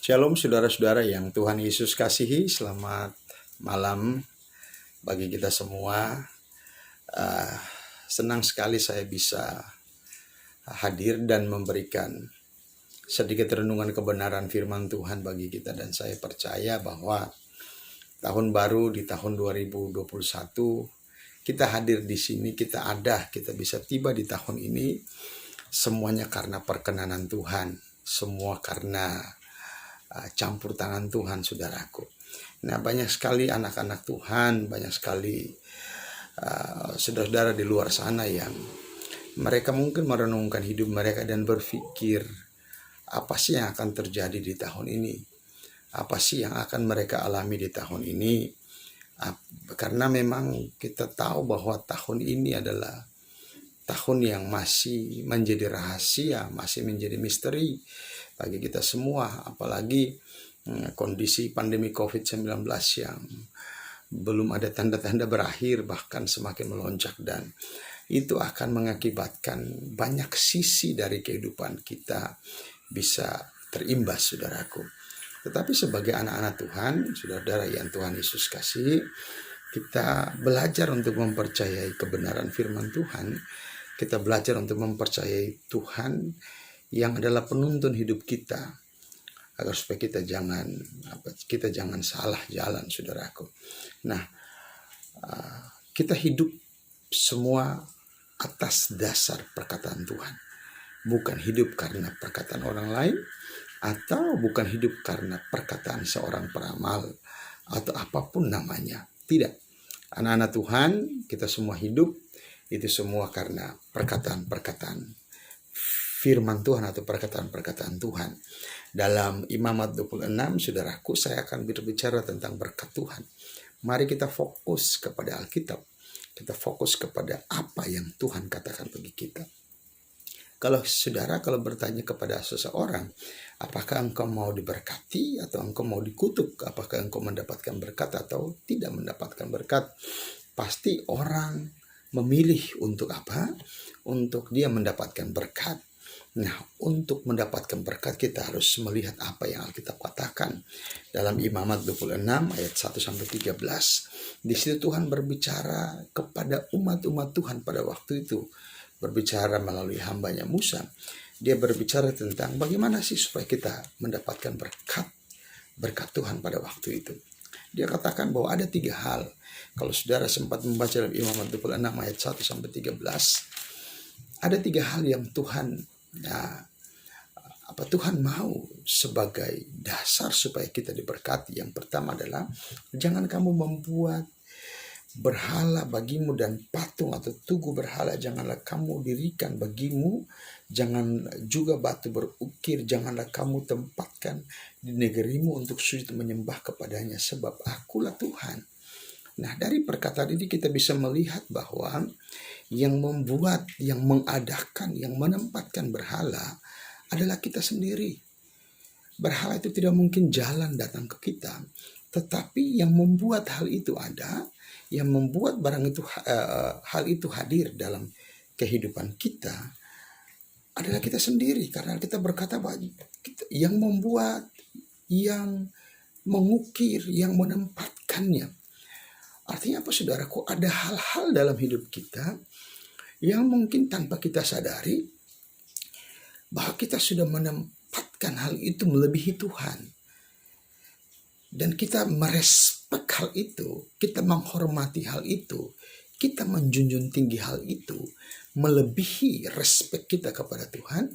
Shalom saudara-saudara yang Tuhan Yesus kasihi, selamat malam bagi kita semua. Senang sekali saya bisa hadir dan memberikan sedikit renungan kebenaran firman Tuhan bagi kita. Dan saya percaya bahwa tahun baru di tahun 2021 kita hadir di sini, kita bisa tiba di tahun ini, semuanya karena perkenanan Tuhan, semua karena campur tangan Tuhan, saudaraku. Nah, banyak sekali anak-anak Tuhan, banyak sekali saudara-saudara di luar sana yang mereka mungkin merenungkan hidup mereka dan berpikir, apa sih yang akan terjadi di tahun ini? Apa sih yang akan mereka alami di tahun ini? Karena memang kita tahu bahwa tahun ini adalah tahun yang masih menjadi rahasia, masih menjadi misteri bagi kita semua, apalagi kondisi pandemi COVID-19 yang belum ada tanda-tanda berakhir, bahkan semakin melonjak, dan itu akan mengakibatkan banyak sisi dari kehidupan kita bisa terimbas, saudaraku. Tetapi sebagai anak-anak Tuhan, saudara-saudara yang Tuhan Yesus kasih, kita belajar untuk mempercayai kebenaran firman Tuhan. Kita belajar untuk mempercayai Tuhan yang adalah penuntun hidup kita, agar supaya kita jangan salah jalan, saudaraku. Nah, kita hidup semua atas dasar perkataan Tuhan, bukan hidup karena perkataan orang lain, atau bukan hidup karena perkataan seorang peramal atau apapun namanya. Tidak. Anak-anak Tuhan, kita semua hidup itu semua karena perkataan-perkataan firman Tuhan atau perkataan-perkataan Tuhan. Dalam Imamat 26, saudaraku, saya akan berbicara tentang berkat Tuhan. Mari kita fokus kepada Alkitab. Kita fokus kepada apa yang Tuhan katakan bagi kita. Kalau bertanya kepada seseorang, apakah engkau mau diberkati atau engkau mau dikutuk, apakah engkau mendapatkan berkat atau tidak mendapatkan berkat, pasti orang memilih untuk apa? Untuk dia mendapatkan berkat. Nah, untuk mendapatkan berkat kita harus melihat apa yang Alkitab katakan dalam Imamat 26 ayat 1-13. Di situ Tuhan berbicara kepada umat-umat Tuhan pada waktu itu, berbicara melalui hambanya Musa. Dia berbicara tentang bagaimana sih supaya kita mendapatkan berkat Tuhan pada waktu itu. Dia katakan bahwa ada 3 hal. Kalau saudara sempat membaca dalam Imamat 26 ayat 1-13, ada 3 hal yang Tuhan mau sebagai dasar supaya kita diberkati. Yang pertama adalah, jangan kamu membuat berhala bagimu dan patung atau tugu berhala janganlah kamu dirikan bagimu, jangan juga batu berukir janganlah kamu tempatkan di negerimu untuk sujud menyembah kepadanya, sebab akulah Tuhan. Nah, dari perkataan ini kita bisa melihat bahwa yang membuat, yang mengadakan, yang menempatkan berhala adalah kita sendiri. Berhala itu tidak mungkin jalan datang ke kita, tetapi yang membuat hal itu ada, yang membuat hal itu hadir dalam kehidupan kita adalah kita sendiri. Karena kita berkata bahwa yang membuat, yang mengukir, yang menempatkannya. Artinya apa, saudaraku? Ada hal-hal dalam hidup kita yang mungkin tanpa kita sadari bahwa kita sudah menempatkan hal itu melebihi Tuhan. Dan kita merespek hal itu, kita menghormati hal itu, kita menjunjung tinggi hal itu, melebihi respek kita kepada Tuhan,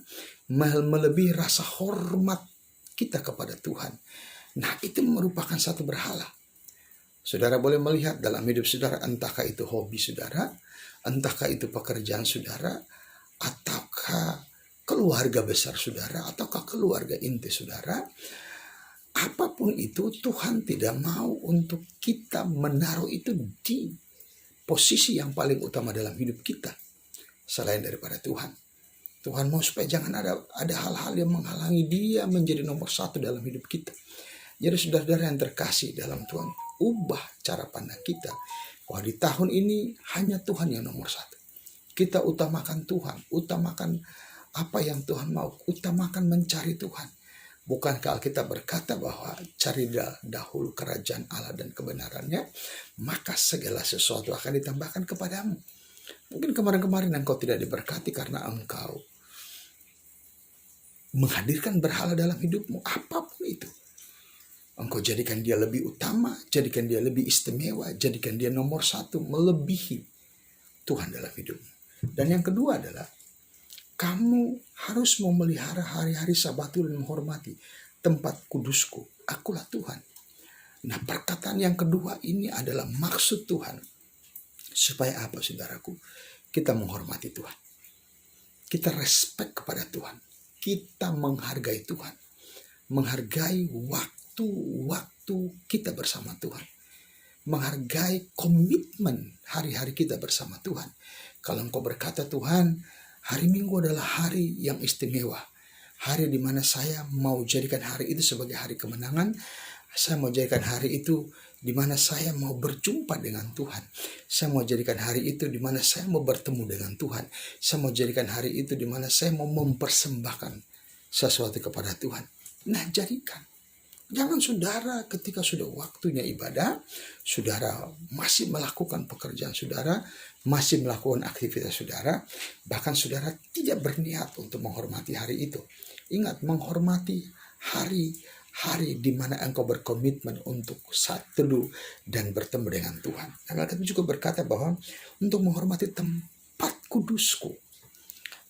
melebihi rasa hormat kita kepada Tuhan. Nah, itu merupakan satu berhala. Saudara boleh melihat dalam hidup saudara, entahkah itu hobi saudara, entahkah itu pekerjaan saudara, ataukah keluarga besar saudara, ataukah keluarga inti saudara. Apapun itu, Tuhan tidak mau untuk kita menaruh itu di posisi yang paling utama dalam hidup kita selain daripada Tuhan. Tuhan mau supaya jangan ada hal-hal yang menghalangi dia menjadi nomor 1 dalam hidup kita. Jadi saudara-saudara yang terkasih dalam Tuhan, ubah cara pandang kita. Wah, di tahun ini hanya Tuhan yang nomor 1. Kita utamakan Tuhan, utamakan apa yang Tuhan mau, utamakan mencari Tuhan. Bukankah Alkitab berkata bahwa carilah dahulu kerajaan Allah dan kebenarannya, maka segala sesuatu akan ditambahkan kepadamu. Mungkin kemarin-kemarin engkau tidak diberkati karena engkau menghadirkan berhala dalam hidupmu, apapun itu. Engkau jadikan dia lebih utama, jadikan dia lebih istimewa, jadikan dia nomor satu, melebihi Tuhan dalam hidupmu. Dan yang kedua adalah, kamu harus memelihara hari-hari Sabatku dan menghormati tempat kudusku. Akulah Tuhan. Nah, perkataan yang kedua ini adalah maksud Tuhan. Supaya apa, saudaraku? Kita menghormati Tuhan. Kita respect kepada Tuhan. Kita menghargai Tuhan. Menghargai waktu kita bersama Tuhan. Menghargai komitmen hari-hari kita bersama Tuhan. Kalau engkau berkata, Tuhan, hari Minggu adalah hari yang istimewa. Hari di mana saya mau jadikan hari itu sebagai hari kemenangan. Saya mau jadikan hari itu di mana saya mau berjumpa dengan Tuhan. Saya mau jadikan hari itu di mana saya mau bertemu dengan Tuhan. Saya mau jadikan hari itu di mana saya mau mempersembahkan sesuatu kepada Tuhan. Nah, jadikan. Jangan saudara ketika sudah waktunya ibadah, saudara masih melakukan pekerjaan saudara, masih melakukan aktivitas saudara, bahkan saudara tidak berniat untuk menghormati hari itu. Ingat, menghormati hari-hari di mana engkau berkomitmen untuk saat teduh dan bertemu dengan Tuhan. Dan Alkitab juga berkata bahwa untuk menghormati tempat kudusku.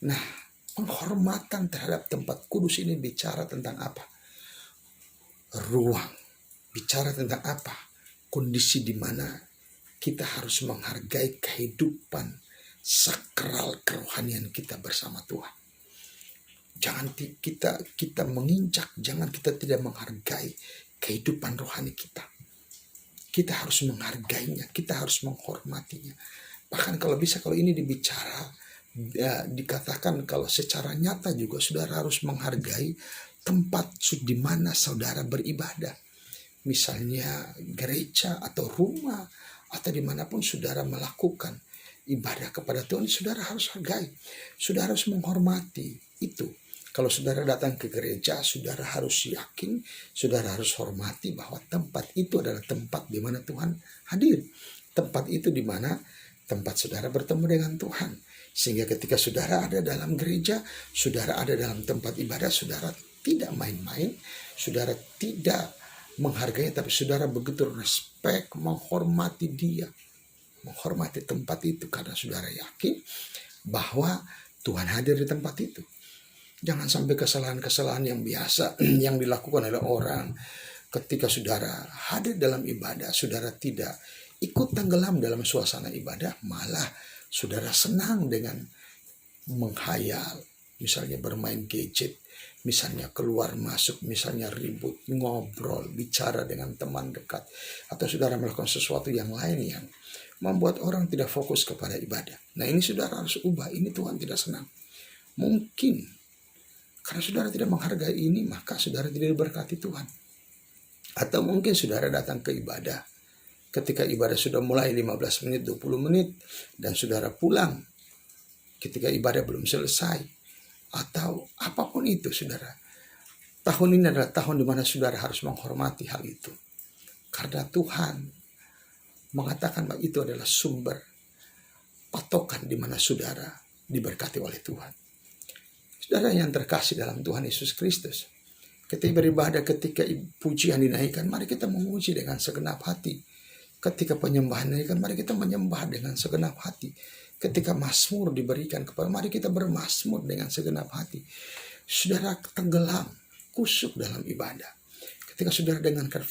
Nah, penghormatan terhadap tempat kudus ini bicara tentang apa? Ruang. Bicara tentang apa? Kondisi di mana kita harus menghargai kehidupan sakral kerohanian kita bersama Tuhan. Jangan kita menginjak, jangan kita tidak menghargai kehidupan rohani kita. Kita harus menghargainya, kita harus menghormatinya. Bahkan kalau bisa, kalau ini dikatakan kalau secara nyata juga saudara harus menghargai tempat di mana saudara beribadah. Misalnya gereja atau rumah atau dimanapun saudara melakukan ibadah kepada Tuhan, saudara harus hargai. Saudara harus menghormati itu. Kalau saudara datang ke gereja, saudara harus yakin, saudara harus hormati bahwa tempat itu adalah tempat di mana Tuhan hadir. Tempat itu di mana tempat saudara bertemu dengan Tuhan. Sehingga ketika saudara ada dalam gereja, saudara ada dalam tempat ibadah, saudara tidak main-main, saudara tidak menghargai, tapi saudara begitu respect, menghormati dia, menghormati tempat itu karena saudara yakin bahwa Tuhan hadir di tempat itu. Jangan sampai kesalahan-kesalahan yang biasa yang dilakukan oleh orang ketika saudara hadir dalam ibadah, saudara tidak ikut tenggelam dalam suasana ibadah, malah saudara senang dengan menghayal, misalnya bermain gadget, misalnya keluar masuk, misalnya ribut, ngobrol, bicara dengan teman dekat, atau saudara melakukan sesuatu yang lain yang membuat orang tidak fokus kepada ibadah. Nah, ini saudara harus ubah, ini Tuhan tidak senang. Mungkin karena saudara tidak menghargai ini, maka saudara tidak diberkati Tuhan. Atau mungkin saudara datang ke ibadah, ketika ibadah sudah mulai 15 menit, 20 menit, dan saudara pulang ketika ibadah belum selesai. Atau apapun itu, saudara. Tahun ini adalah tahun di mana saudara harus menghormati hal itu. Karena Tuhan mengatakan bahwa itu adalah sumber patokan di mana saudara diberkati oleh Tuhan. Saudara yang terkasih dalam Tuhan Yesus Kristus, ketika beribadah, ketika pujian dinaikkan, mari kita memuji dengan segenap hati. Ketika penyembahan dinaikkan, mari kita menyembah dengan segenap hati. Ketika mazmur diberikan kepada, mari kita bermazmur dengan segenap hati. Saudara tenggelam, kusuk dalam ibadah. Ketika saudara dengarkan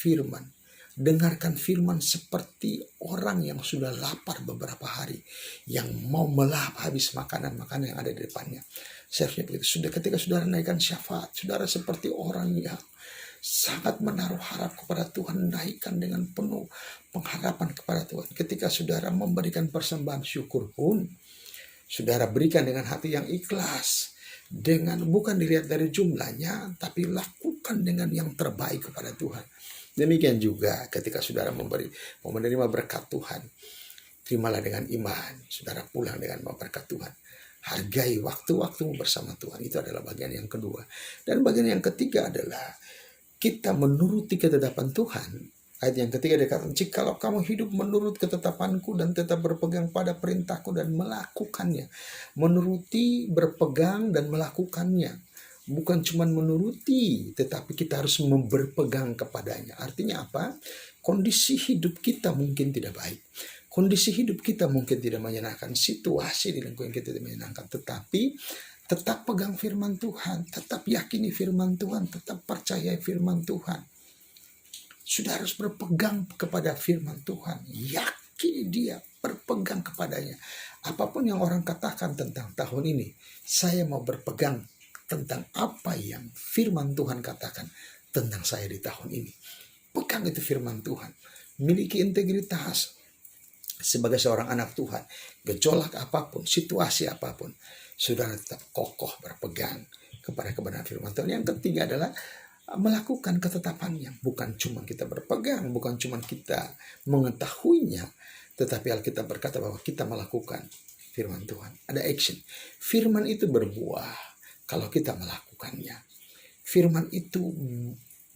firman seperti orang yang sudah lapar beberapa hari, yang mau melahap habis makanan-makanan yang ada di depannya. Seharusnya begitu. Ketika saudara naikkan syafaat, saudara seperti orang yang sangat menaruh harap kepada Tuhan, naikkan dengan penuh pengharapan kepada Tuhan. Ketika saudara memberikan persembahan syukur pun, saudara berikan dengan hati yang ikhlas, dengan bukan dilihat dari jumlahnya, tapi lakukan dengan yang terbaik kepada Tuhan. Demikian juga ketika saudara menerima berkat Tuhan, terimalah dengan iman, saudara pulang dengan berkat Tuhan. Hargai waktu-waktumu bersama Tuhan. Itu adalah bagian yang kedua. Dan bagian yang ketiga adalah kita menuruti ketetapan Tuhan. Ayat yang ketiga dikatakan, jikalau kamu hidup menurut ketetapanku dan tetap berpegang pada perintahku dan melakukannya. Menuruti, berpegang, dan melakukannya. Bukan cuma menuruti, tetapi kita harus berpegang kepadanya. Artinya apa? Kondisi hidup kita mungkin tidak baik. Kondisi hidup kita mungkin tidak menyenangkan. Situasi di lingkungan kita tidak menyenangkan. Tetapi tetap pegang firman Tuhan. Tetap yakini firman Tuhan. Tetap percaya firman Tuhan. Sudah harus berpegang kepada firman Tuhan. Yakini dia, berpegang kepadanya. Apapun yang orang katakan tentang tahun ini, saya mau berpegang tentang apa yang firman Tuhan katakan tentang saya di tahun ini. Pegang itu firman Tuhan. Miliki integritas sebagai seorang anak Tuhan. Gejolak apapun, situasi apapun, saudara tetap kokoh berpegang kepada kebenaran firman Tuhan. Yang ketiga adalah melakukan ketetapannya. Bukan cuma kita berpegang, bukan cuma kita mengetahuinya, tetapi Alkitab berkata bahwa kita melakukan firman Tuhan. Ada action. Firman itu berbuah kalau kita melakukannya. Firman itu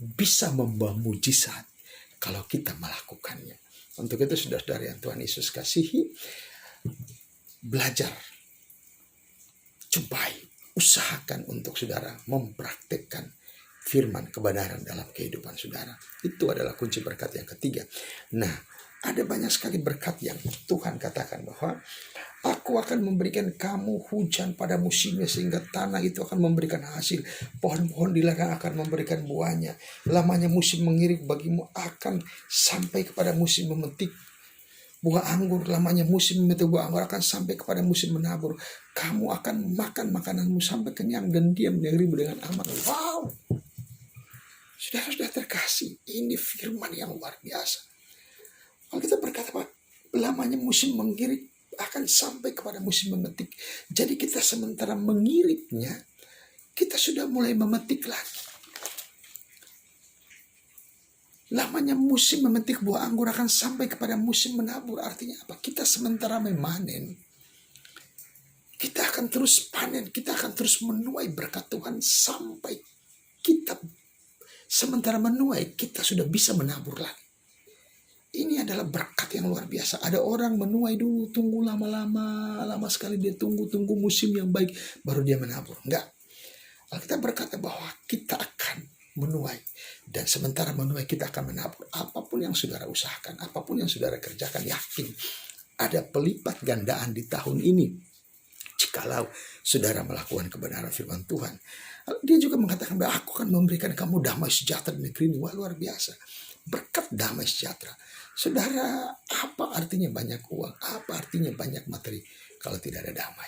bisa membawa mujizat kalau kita melakukannya. Untuk itu saudara-saudara yang Tuhan Yesus kasihi, belajar, cobai, usahakan untuk saudara mempraktekkan firman kebenaran dalam kehidupan saudara. Itu adalah kunci berkat yang ketiga. Nah, ada banyak sekali berkat yang Tuhan katakan bahwa aku akan memberikan kamu hujan pada musimnya sehingga tanah itu akan memberikan hasil. Pohon-pohon di ladang akan memberikan buahnya. Lamanya musim mengirik bagimu akan sampai kepada musim memetik buah anggur. Lamanya musim memetik buah anggur akan sampai kepada musim menabur. Kamu akan makan makananmu sampai kenyang dan diam di negerimu dengan aman. Wow! Saudara-saudara terkasih, ini firman yang luar biasa. Kalau kita berkata bahwa lamanya musim mengirik akan sampai kepada musim memetik. Jadi kita sementara mengiriknya, kita sudah mulai memetik lagi. Lamanya musim memetik buah anggur akan sampai kepada musim menabur. Artinya apa? Kita sementara memanen, kita akan terus panen, kita akan terus menuai berkat Tuhan sampai kita sementara menuai, kita sudah bisa menabur lagi. Ini adalah berkat yang luar biasa. Ada orang menuai dulu, tunggu lama sekali dia tunggu musim yang baik, baru dia menabur. Enggak. Alkitab berkata bahwa kita akan menuai. Dan sementara menuai kita akan menabur. Apapun yang saudara usahakan, apapun yang saudara kerjakan, yakin ada pelipat gandaan di tahun ini. Jikalau saudara melakukan kebenaran firman Tuhan. Dia juga mengatakan bahwa aku akan memberikan kamu damai sejahtera di negeri ini. Wah, luar biasa. Berkat damai sejahtera. Saudara, apa artinya banyak uang? Apa artinya banyak materi kalau tidak ada damai?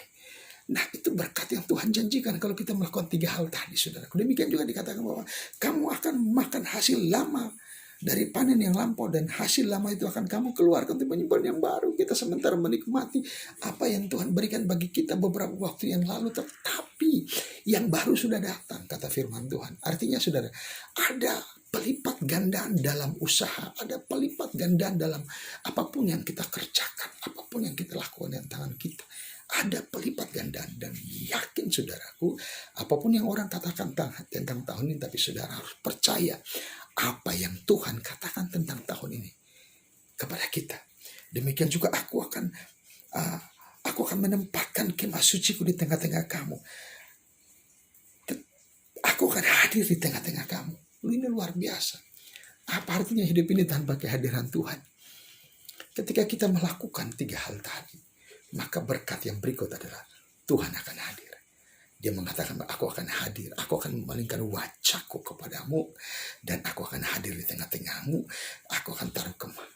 Nah, itu berkat yang Tuhan janjikan kalau kita melakukan 3 hal tadi, saudara. Demikian juga dikatakan bahwa kamu akan makan hasil lama dari panen yang lampau, dan hasil lama itu akan kamu keluarkan untuk penyimpan yang baru. Kita sementara menikmati apa yang Tuhan berikan bagi kita beberapa waktu yang lalu, tetapi yang baru sudah datang, kata firman Tuhan. Artinya saudara, ada pelipat gandaan dalam usaha, ada pelipat gandaan dalam apapun yang kita kerjakan, apapun yang kita lakukan dengan tangan kita. Ada pelipat gandaan, dan yakin saudaraku, apapun yang orang katakan tentang tahun ini, tapi saudara harus percaya apa yang Tuhan katakan tentang tahun ini kepada kita. Demikian juga aku akan menempatkan kemah suciku di tengah-tengah kamu. Aku akan hadir di tengah-tengah kamu. Ini luar biasa. Apa artinya hidup ini tanpa kehadiran Tuhan? Ketika kita melakukan 3 hal tadi, maka berkat yang berikut adalah Tuhan akan hadir. Dia mengatakan, aku akan hadir, aku akan memalingkan wajahku kepadamu, dan aku akan hadir di tengah-tengahmu, aku akan taruh kemah.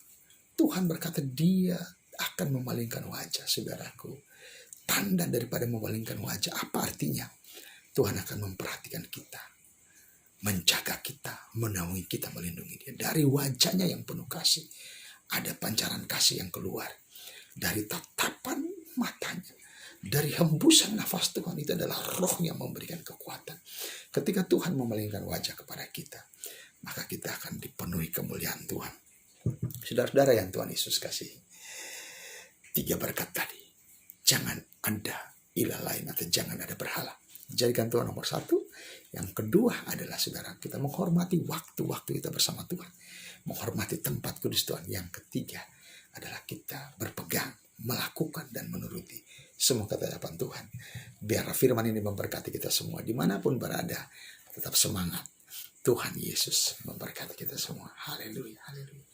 Tuhan berkata dia akan memalingkan wajah, saudaraku. Tanda daripada memalingkan wajah, apa artinya? Tuhan akan memperhatikan kita, menjaga kita, menaungi kita, melindungi dia. Dari wajahnya yang penuh kasih, ada pancaran kasih yang keluar. Dari tatapan matanya, dari hembusan nafas Tuhan, itu adalah roh yang memberikan kekuatan. Ketika Tuhan memalingkan wajah kepada kita, maka kita akan dipenuhi kemuliaan Tuhan. Saudara-saudara yang Tuhan Yesus kasih, 3 berkat tadi, jangan Anda ilah lain atau jangan ada berhala. Jadikan Tuhan nomor satu. Yang kedua adalah saudara, kita menghormati waktu-waktu kita bersama Tuhan. Menghormati tempat kudus Tuhan. Yang ketiga adalah kita berpegang, melakukan dan menuruti semua kata-kata Tuhan. Biar firman ini memberkati kita semua. Dimanapun berada, tetap semangat. Tuhan Yesus memberkati kita semua. Haleluya, haleluya.